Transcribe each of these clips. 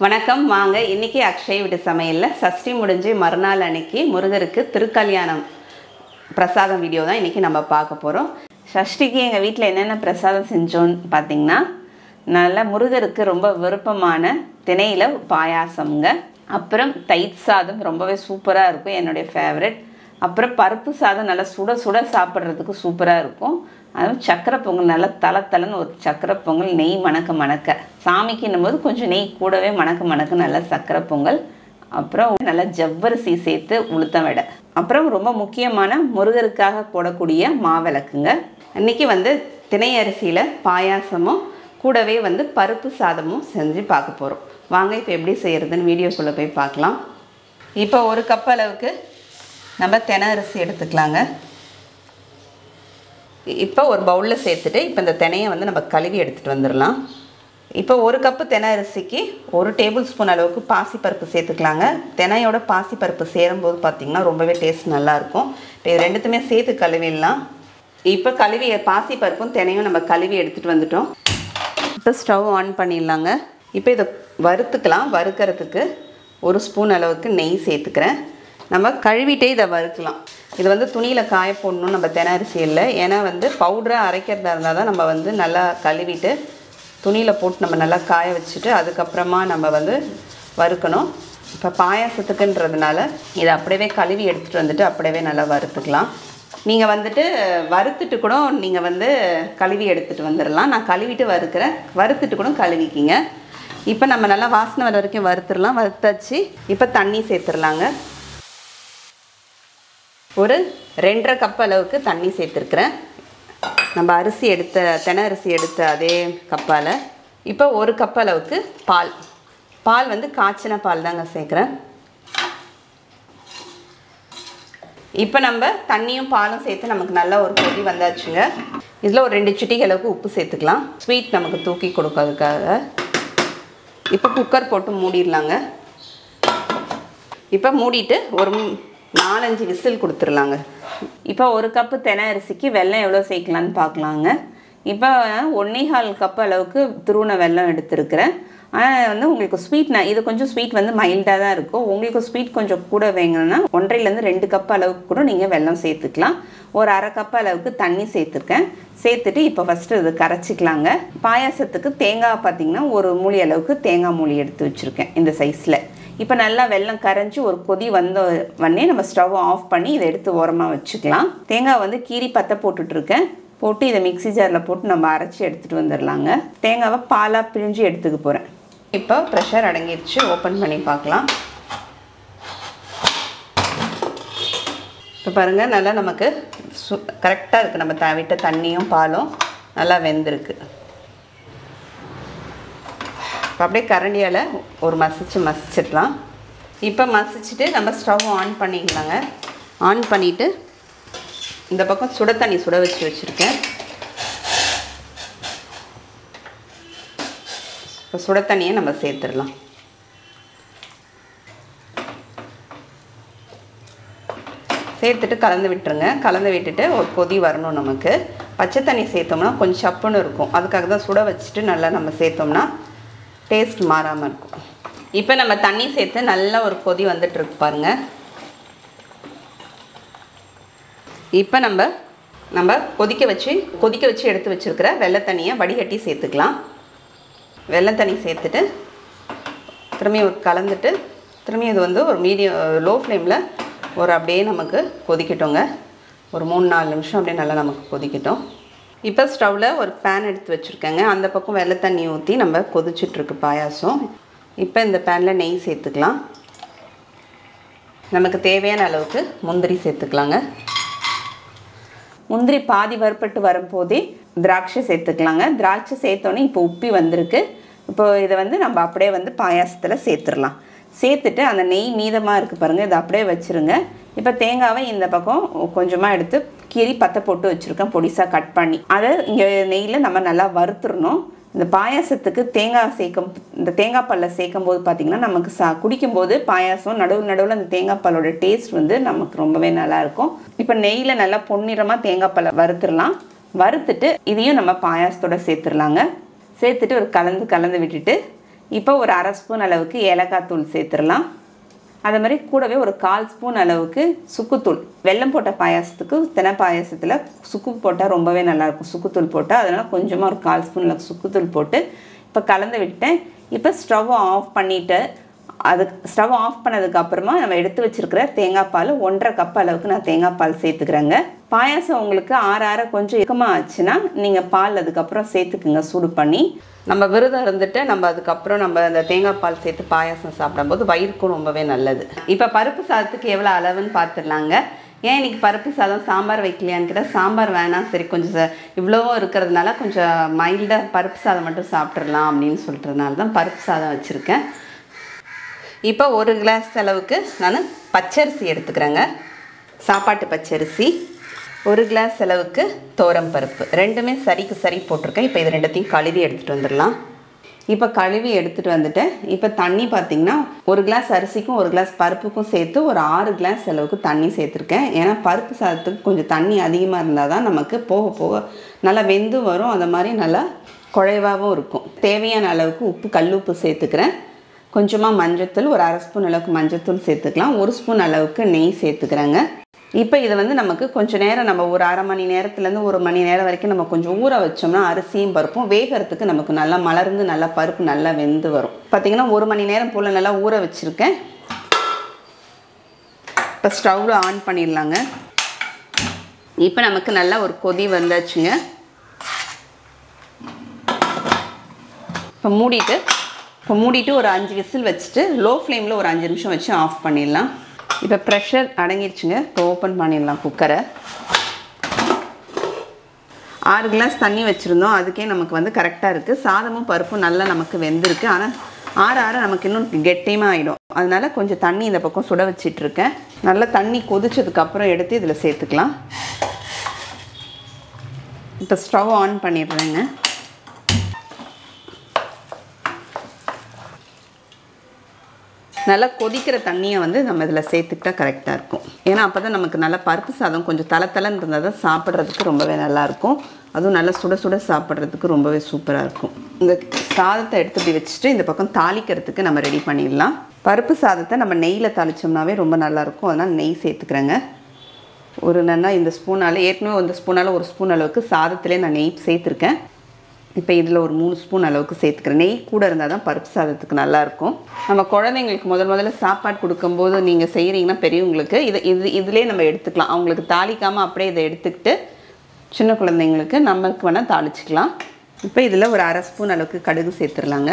வணக்கம் வாங்க இன்னைக்கு அக்ஷய் வீட்டு சமையல்ல சஷ்டி முடிஞ்சு மறுநாள் அன்னைக்கு முருகருக்கு திருக்கல்யாணம் பிரசாதம் வீடியோ தான் இன்னைக்கு நம்ம பார்க்க போறோம். சஷ்டிக்கு எங்க வீட்ல என்னென்ன பிரசாதம் செஞ்சோம் பாத்தீங்கன்னா நல்ல முருகருக்கு ரொம்ப விருப்பமான திணையில பாயாசம்ங்க. அப்புறம் தயிர் சாதம் ரொம்பவே சூப்பரா இருக்கும், என்னோட ஃபேவரட். அப்புறம் பருப்பு சாதம் நல்லா சுட சுட சாப்பிட்றதுக்கு சூப்பரா இருக்கும். அதுவும் சக்கரை பொங்கல் நல்லா தலன்னு ஒரு சக்கரை பொங்கல், நெய் மணக்க மணக்க சாமிக்குன்னும் போது கொஞ்சம் நெய் கூடவே மணக்க மணக்க நல்லா சக்கரை பொங்கல். அப்புறம் நல்லா ஜவ்வரிசி சேர்த்து உளுத்தம் வடை. அப்புறம் ரொம்ப முக்கியமான முருகருக்காக போடக்கூடிய மாவிளக்குங்க. இன்னைக்கு திணை அரிசியில் பாயாசமும் கூடவே பருப்பு சாதமும் செஞ்சு பார்க்க போகிறோம். வாங்க இப்போ எப்படி செய்கிறதுன்னு வீடியோக்குள்ளே போய் பார்க்கலாம். இப்போ ஒரு கப் அளவுக்கு நம்ம திணை அரிசி எடுத்துக்கலாங்க. இப்போ ஒரு பவுலில் சேர்த்துட்டு இப்போ இந்த திணையை நம்ம கழுவி எடுத்துகிட்டு வந்துடலாம். இப்போ ஒரு கப்பு திணை அரிசிக்கு 1 டேபிள் ஸ்பூன் அளவுக்கு பாசிப்பருப்பு சேர்த்துக்கலாங்க. திணையோட பாசிப்பருப்பு சேரும்போது பார்த்திங்கன்னா ரொம்பவே டேஸ்ட் நல்லாயிருக்கும். இப்போ இது ரெண்டுத்துமே சேர்த்து கழுவிடலாம். இப்போ கழுவி பாசிப்பருப்பும் திணையும் நம்ம கழுவி எடுத்துகிட்டு வந்துட்டோம். இப்போ ஸ்டவ் ஆன் பண்ணிடலாங்க. இப்போ இதை வறுத்துக்கலாம். வறுக்கிறதுக்கு 1 ஸ்பூன் அளவுக்கு நெய் சேர்த்துக்கிறேன். நம்ம கழுவிட்டே இதை வறுக்கலாம். இது துணியில் காய போடணும் நம்ம திணை அரிசி இல்லை. ஏன்னா பவுடராக அரைக்கிறதா இருந்தால் தான் நம்ம நல்லா கழுவிட்டு துணியில் போட்டு நம்ம நல்லா காய வச்சுட்டு அதுக்கப்புறமா நம்ம வறுக்கணும். இப்போ பாயாசத்துக்குன்றதுனால இதை அப்படியே கழுவி எடுத்துகிட்டு வந்துட்டு அப்படியே நல்லா வறுத்துக்கலாம். நீங்கள் வறுத்துட்டு கூட நீங்கள் கழுவி எடுத்துகிட்டு வந்துடலாம். நான் கழுவிட்டு வறுக்கிறேன், வறுத்துட்டு கூட கழுவிக்கிங்க. இப்போ நம்ம நல்லா வாசனை வர வரைக்கும் வறுத்துடலாம். வறுத்தாச்சு. இப்போ தண்ணி சேர்த்துடலாங்க. ஒரு 2.5 கப் அளவுக்கு தண்ணி சேர்த்துருக்குறேன். நம்ம அரிசி எடுத்த திணை அரிசி எடுத்த அதே கப்பால். இப்போ 1 கப் அளவுக்கு பால் காய்ச்சின பால் தாங்க சேர்க்குறேன். இப்போ நம்ம தண்ணியும் பாலும் சேர்த்து நமக்கு நல்லா ஒரு கொதி வந்தாச்சுங்க. இதில் ஒரு 2 சிட்டிகை அளவுக்கு உப்பு சேர்த்துக்கலாம், ஸ்வீட் நமக்கு தூக்கி கொடுக்கறதுக்காக. இப்போ குக்கர் போட்டு மூடிடலாங்க. இப்போ மூடிட்டு ஒரு 4-5 விசில் கொடுத்துடலாங்க. இப்போ 1 கப்பு திணை அரிசிக்கு வெல்லம் எவ்வளோ சேர்க்கலான்னு பார்க்கலாங்க. இப்போ 1.25 கப் அளவுக்கு துருவன வெல்லம் எடுத்துருக்கிறேன். ஆனால் உங்களுக்கு ஸ்வீட் இது கொஞ்சம் ஸ்வீட் மைல்டாக தான் இருக்கும். உங்களுக்கு ஸ்வீட் கொஞ்சம் கூட வேணும்னா 1.5லேருந்து 2 கப் அளவுக்கு கூட நீங்கள் வெல்லம் சேர்த்துக்கலாம். ஒரு 1/2 கப் அளவுக்கு தண்ணி சேர்த்துருக்கேன். சேர்த்துட்டு இப்போ ஃபஸ்ட்டு இது கரைச்சிக்கலாங்க. பாயாசத்துக்கு தேங்காய் பார்த்திங்கன்னா ஒரு மூலி அளவுக்கு தேங்காய் மூலி எடுத்து வச்சுருக்கேன் இந்த சைஸில். இப்போ நல்லா வெல்லம் கரைஞ்சி ஒரு கொதி வந்தோடனே நம்ம ஸ்டவ் ஆஃப் பண்ணி இதை எடுத்து ஓரமாக வச்சுக்கலாம். தேங்காய் கீரி பற்ற போட்டுட்ருக்கேன். போட்டு இதை மிக்ஸி ஜாரில் போட்டு நம்ம அரைச்சி எடுத்துகிட்டு வந்துடலாங்க. தேங்காவை பாலாக பிழிஞ்சு எடுத்துக்க போகிறேன். இப்போ ப்ரெஷர் அடங்கிடுச்சு. ஓப்பன் பண்ணி பார்க்கலாம். இப்போ பாருங்கள், நல்லா நமக்கு கரெக்டாக இருக்குது. நம்ம விட்ட தண்ணியும் பாலும் நல்லா வெந்திருக்கு. இப்போ அப்படியே கரண்டியால் ஒரு மசிச்சிடலாம். இப்போ மசிச்சுட்டு நம்ம ஸ்டவ் ஆன் பண்ணிக்கலாங்க. ஆன் பண்ணிவிட்டு இந்த பக்கம் சுட தண்ணி சுட வச்சுருக்கேன். இப்போ சுட தண்ணியை நம்ம சேர்த்துடலாம். சேர்த்துட்டு கலந்து விட்டுருங்க. கலந்து விட்டுட்டு ஒரு கொதி வரணும். நமக்கு பச்சை தண்ணி சேர்த்தோம்னா கொஞ்சம் சப்புன்னு இருக்கும். அதுக்காக தான் சுட வச்சுட்டு நல்லா நம்ம சேர்த்தோம்னா டேஸ்ட் மாறாமல் இருக்கும். இப்போ நம்ம தண்ணி சேர்த்து நல்லா ஒரு கொதி வந்துட்டுருக்கு பாருங்கள். இப்போ நம்ம கொதிக்க வச்சு எடுத்து வச்சுருக்கிற வெள்ளை தண்ணியை வடிகட்டி சேர்த்துக்கலாம். வெள்ளை தண்ணி சேர்த்துட்டு திரும்பி கலந்துட்டு திரும்பி இது ஒரு மீடியம் லோ ஃப்ளேமில் ஒரு அப்படியே நமக்கு கொதிக்கட்டுங்க. ஒரு 3-4 நிமிஷம் அப்படியே நல்லா நமக்கு கொதிக்கட்டும். இப்போ ஸ்டவ்வில் ஒரு பேன் எடுத்து வச்சுருக்கேங்க. அந்த பக்கம் வெள்ளை தண்ணி ஊற்றி நம்ம கொதிச்சுட்ருக்கு பாயாசம். இப்போ இந்த பேனில் நெய் சேர்த்துக்கலாம். நமக்கு தேவையான அளவுக்கு முந்திரி சேர்த்துக்கலாங்க. முந்திரி பாதி வறுப்பட்டு வரும்போதே திராட்சை சேர்த்துக்கலாங்க. திராட்சை சேர்த்தோன்னே இப்போ உப்பி வந்திருக்கு. இப்போ இதை நம்ம அப்படியே பாயாசத்தில் சேர்த்துடலாம். சேர்த்துட்டு அந்த நெய் மீதமாக இருக்குது பாருங்கள், இதை அப்படியே வச்சுருங்க. இப்போ தேங்காவை இந்த பக்கம் கொஞ்சமாக எடுத்து கீரி பற்ற போட்டு வச்சுருக்கேன், பொடிசாக கட் பண்ணி. அதை இங்கே நெய்யில் நம்ம நல்லா வறுத்துடணும். இந்த பாயாசத்துக்கு இந்த தேங்காய் பாலை சேர்க்கும் போது பார்த்திங்கன்னா நமக்கு குடிக்கும்போது பாயாசம் நடுவில் அந்த தேங்காய் பாலோட டேஸ்ட் நமக்கு ரொம்பவே நல்லாயிருக்கும். இப்போ நெய்யில் நல்லா பொன்னிறமாக தேங்காய் பாலை வறுத்துடலாம். வறுத்துட்டு இதையும் நம்ம பாயாசத்தோடு சேர்த்துடலாங்க. சேர்த்துட்டு ஒரு கலந்து விட்டுட்டு இப்போ ஒரு 1/2 ஸ்பூன் அளவுக்கு ஏலக்காய் தூள் சேர்த்துடலாம். அதே மாதிரி கூடவே ஒரு 1/4 ஸ்பூன் அளவுக்கு சுக்குத்தூள். வெல்லம் போட்ட பாயாசத்துக்கு தெனை பாயாசத்தில் சுக்கு போட்டால் ரொம்பவே நல்லாயிருக்கும். சுக்குத்தூள் போட்டால் அதனால் கொஞ்சமாக ஒரு 1/4 ஸ்பூன் அளவுக்கு சுக்குத்தூள் போட்டு இப்போ கலந்து விட்டேன். இப்போ ஸ்டவ் ஆஃப் பண்ணிவிட்டு ஸ்டவ் ஆஃப் பண்ணதுக்கப்புறமா நம்ம எடுத்து வச்சுருக்கிற தேங்காய் பால் 1/2 கப் அளவுக்கு நான் தேங்காய் பால் சேர்த்துக்கிறேங்க. பாயாசம் உங்களுக்கு ஆற கொஞ்சம் இறுக்கமாக ஆச்சுன்னா நீங்கள் பால் அதுக்கப்புறம் சேர்த்துக்குங்க சூடு பண்ணி. நம்ம விரதம் இருந்துட்டு நம்ம அதுக்கப்புறம் நம்ம அந்த தேங்காய் பால் சேர்த்து பாயாசம் சாப்பிடும்போது வயிறுக்கும் ரொம்பவே நல்லது. இப்போ பருப்பு சாதத்துக்கு எவ்வளோ அளவுன்னு பார்த்துடலாங்க. ஏன் இன்றைக்கி பருப்பு சாதம் சாம்பார் வைக்கலையான்னு கேட்டால் சாம்பார் வேணாம், சரி கொஞ்சம் இவ்வளோவும் இருக்கிறதுனால கொஞ்சம் மைல்டாக பருப்பு சாதம் மட்டும் சாப்பிட்றலாம் அப்படின்னு சொல்கிறதுனால தான் பருப்பு சாதம் வச்சுருக்கேன். இப்போ 1 கிளாஸ் அளவுக்கு நான் பச்சரிசி எடுத்துக்கிறேங்க. சாப்பாட்டு பச்சரிசி 1 கிளாஸ் அளவுக்கு தோரம் பருப்பு, ரெண்டுமே சரிக்கு சரி போட்டிருக்கேன். இப்போ இது ரெண்டுத்தையும் கழுவி எடுத்துகிட்டு வந்துடலாம். இப்போ கழுவி எடுத்துகிட்டு வந்துட்டேன். இப்போ தண்ணி பார்த்திங்கன்னா 1 கிளாஸ் அரிசிக்கும் 1 கிளாஸ் பருப்புக்கும் சேர்த்து ஒரு 6 கிளாஸ் அளவுக்கு தண்ணி சேர்த்துருக்கேன். ஏன்னா பருப்பு சாதத்துக்கு கொஞ்சம் தண்ணி அதிகமாக இருந்தால் தான் நமக்கு போக போக நல்லா வெந்து வரும், அந்த மாதிரி நல்லா குழைவாகவும் இருக்கும். தேவையான அளவுக்கு உப்பு, கல் உப்பு சேர்த்துக்கிறேன். கொஞ்சமாக மஞ்சத்தூள், ஒரு 1/2 ஸ்பூன் அளவுக்கு மஞ்சத்தூள் சேர்த்துக்கலாம். 1 ஸ்பூன் அளவுக்கு நெய் சேர்த்துக்கிறேங்க. இப்போ இதை வந்து நமக்கு கொஞ்சம் நேரம் நம்ம ஒரு 1/2 மணி நேரத்துலேருந்து 1 மணி நேரம் வரைக்கும் நம்ம கொஞ்சம் ஊற வச்சோம்னா அரிசியும் பருப்பும் வேகிறதுக்கு நமக்கு நல்லா மலர்ந்து நல்லா பருப்பு நல்லா வெந்து வரும். பார்த்திங்கன்னா 1 மணி நேரம் போல் நல்லா ஊற வச்சுருக்கேன். இப்போ ஸ்டவ்வில் ஆன் பண்ணிடலாங்க. இப்போ நமக்கு நல்லா ஒரு கொதி வந்தாச்சுங்க. இப்போ மூடிட்டு ஒரு 5 விசில் வச்சுட்டு லோ ஃப்ளேமில் ஒரு 5 நிமிஷம் வச்சு ஆஃப் பண்ணிடலாம். இப்போ ப்ரெஷர் அடங்கிடுச்சுங்க. இப்போ ஓப்பன் பண்ணிடலாம் குக்கரை. 6 கிளாஸ் தண்ணி வச்சுருந்தோம், அதுக்கே நமக்கு வந்து கரெக்டாக இருக்குது. சாதமும் பருப்பும் நல்லா நமக்கு வெந்திருக்கு. ஆனால் ஆற நமக்கு இன்னும் கெட்டியமாக ஆகிடும். அதனால் கொஞ்சம் தண்ணி இந்த பக்கம் சுட வச்சிட்ருக்கேன். நல்லா தண்ணி கொதிச்சதுக்கப்புறம் எடுத்து இதில் சேர்த்துக்கலாம். இப்போ ஸ்டவ் ஆன் பண்ணிடுறேங்க. நல்லா கொதிக்கிற தண்ணியை வந்து நம்ம இதில் சேர்த்துக்கிட்டா கரெக்டாக இருக்கும். ஏன்னா அப்போ தான் நமக்கு நல்லா பருப்பு சாதம் கொஞ்சம் தளன்னு இருந்தால் தான் சாப்பிட்றதுக்கு ரொம்பவே நல்லாயிருக்கும். அதுவும் நல்லா சுட சுட சாப்பிட்றதுக்கு ரொம்பவே சூப்பராக இருக்கும். இந்த சாதத்தை எடுத்து இப்படி வச்சுட்டு இந்த பக்கம் தாளிக்கிறதுக்கு நம்ம ரெடி பண்ணிடலாம். பருப்பு சாதத்தை நம்ம நெய்யில் தாளித்தோம்னாவே ரொம்ப நல்லாயிருக்கும். அதனால் நெய் சேர்த்துக்கிறேங்க. ஒரு நல்லா இந்த ஸ்பூனால், ஏற்கனவே இந்த ஸ்பூனால் 1 ஸ்பூன் அளவுக்கு சாதத்திலே நான் நெய் சேர்த்துருக்கேன். இப்போ இதில் ஒரு 3 ஸ்பூன் அளவுக்கு சேர்த்துக்கிறேன். நெய் கூட இருந்தால் தான் பருப்பு சாதத்துக்கு நல்லாயிருக்கும். நம்ம குழந்தைங்களுக்கு முதல்ல சாப்பாடு கொடுக்கும்போது நீங்கள் செய்கிறீங்கன்னா பெரியவங்களுக்கு இதிலே நம்ம எடுத்துக்கலாம். அவங்களுக்கு தாளிக்காமல் அப்படியே இதை எடுத்துக்கிட்டு சின்ன குழந்தைங்களுக்கு நம்மளுக்கு வேணால் தாளிச்சிக்கலாம். இப்போ இதில் ஒரு 1/2 ஸ்பூன் அளவுக்கு கடுகு சேர்த்துடலாங்க.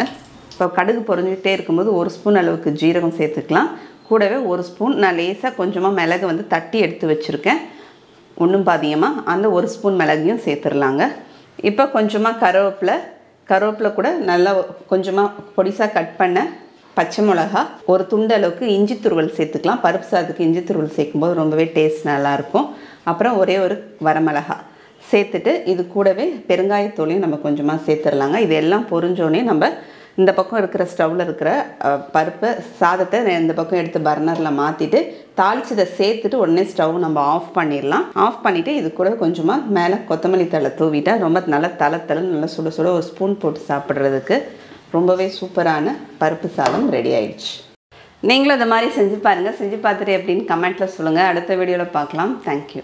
இப்போ கடுகு பொரிஞ்சிக்கிட்டே இருக்கும்போது 1 ஸ்பூன் அளவுக்கு ஜீரகம் சேர்த்துக்கலாம். கூடவே 1 ஸ்பூன் நான் லேசாக கொஞ்சமாக மிளகு வந்து தட்டி எடுத்து வச்சுருக்கேன். ஒன்றும் பாதியமாக அந்த 1 ஸ்பூன் மிளகையும் சேர்த்துடலாங்க. இப்போ கொஞ்சமாக கருவேப்பிலை கூட நல்லா கொஞ்சமாக பொடிசாக கட் பண்ண பச்சை மிளகா, ஒரு துண்டு அளவுக்கு இஞ்சி துருவல் சேர்த்துக்கலாம். பருப்பு சாதத்துக்கு இஞ்சி துருவல் சேர்க்கும்போது ரொம்பவே டேஸ்ட் நல்லாயிருக்கும். அப்புறம் ஒரே ஒரு வரமிளகா சேர்த்துட்டு இது கூடவே பெருங்காயத்தூளையும் நம்ம கொஞ்சமாக சேர்த்துடலாங்க. இது எல்லாம் பொரிஞ்சோடனே நம்ம இந்த பக்கம் இருக்கிற ஸ்டவ்வில் இருக்கிற பருப்பு சாதத்தை இந்த பக்கம் எடுத்து பர்னரில் மாற்றிட்டு தாளிச்சதை சேர்த்துட்டு உடனே ஸ்டவ் நம்ம ஆஃப் பண்ணிடலாம். ஆஃப் பண்ணிவிட்டு இது கூட கொஞ்சமாக மேலே கொத்தமல்லி தழை தூவிட்டால் ரொம்ப நல்லா தளன்னு நல்லா சுட சுட ஒரு ஸ்பூன் போட்டு சாப்பிட்றதுக்கு ரொம்பவே சூப்பரான பருப்பு சாதம் ரெடி ஆயிடுச்சு. நீங்களும் இந்த மாதிரி செஞ்சு பாருங்கள். செஞ்சு பார்த்துட்டு எப்படின்னு கமெண்ட்டில் சொல்லுங்கள். அடுத்த வீடியோவில் பார்க்கலாம். தேங்க்யூ.